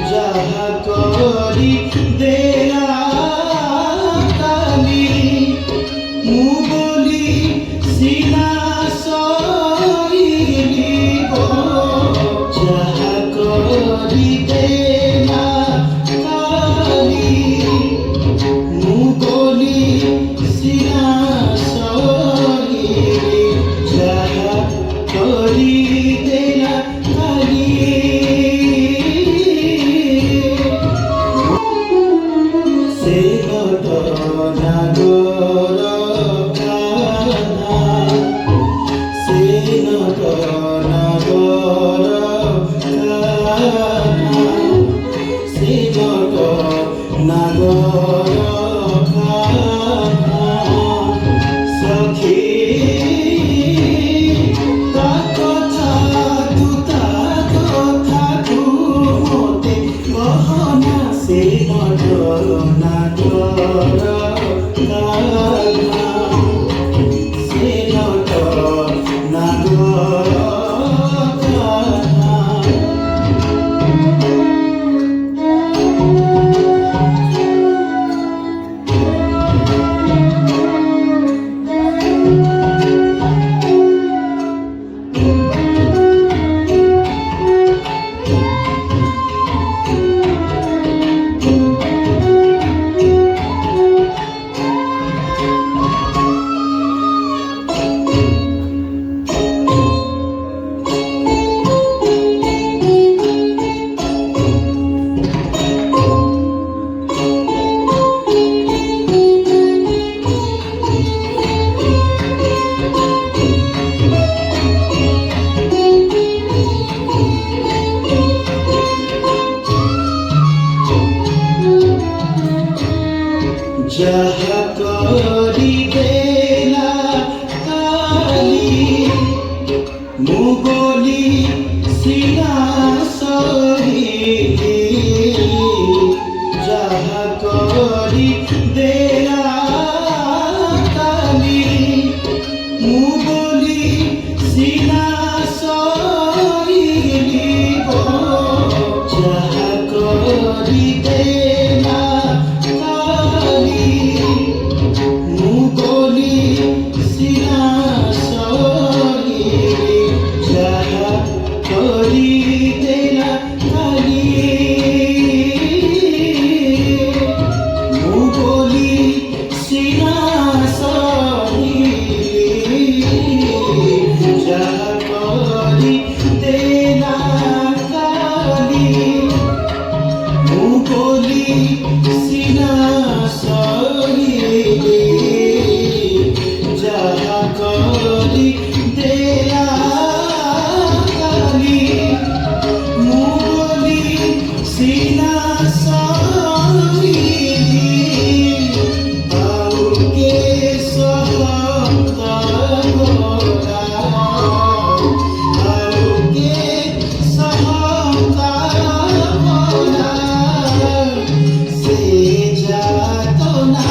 যাহা করি দেয়া কালি মুগলি সিনা সইলি গো যাহা করি দেয়া কালি মুগলি সিনা সইলি যাহা করি দেয়া কালি যাহা করিবে না কালি মুগলি সিনা সইলি যাহা করি দেয়া কালি মুগলি সিনা সইলি গো যাহা করি দেয়া মুগলি সিনা সইলি যাহা করি দেয়া কালি মুগলি সিনা সইলি যাহা করি দেয়া কালি মুগলি সিনা সইলি যাহা করি দেয়া কালি মুগলি সিনা সইলি আউকে সহতা গোরা আউকে সহতা গোরা সে যাতনা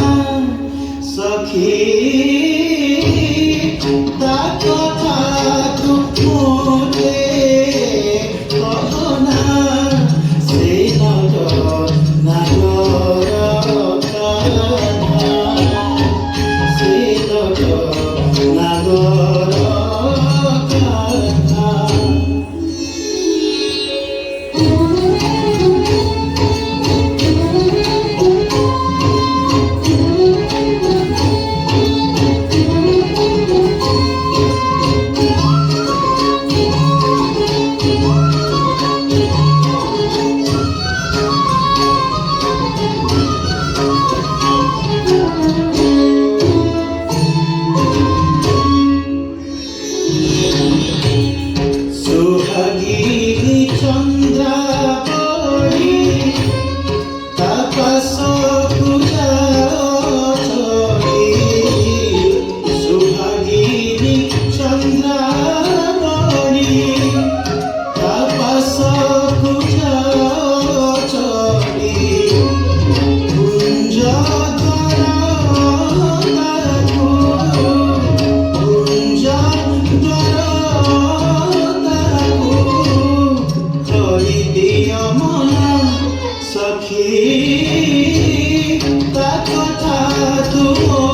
সখী তা কথা তুমরে কহনা সে নগর নাগর কানা সে নগর নাগর কানা সোহাগিনী চন্দ্রাবলী তাপস পূজা চলি সোহাগিনী চন্দ্রাবলী তাপস পূজা চলি কুঞ্জ কুঞ্জ କରିଦିଅ ମନ ସଖୀ ତା କଥା ତୁମ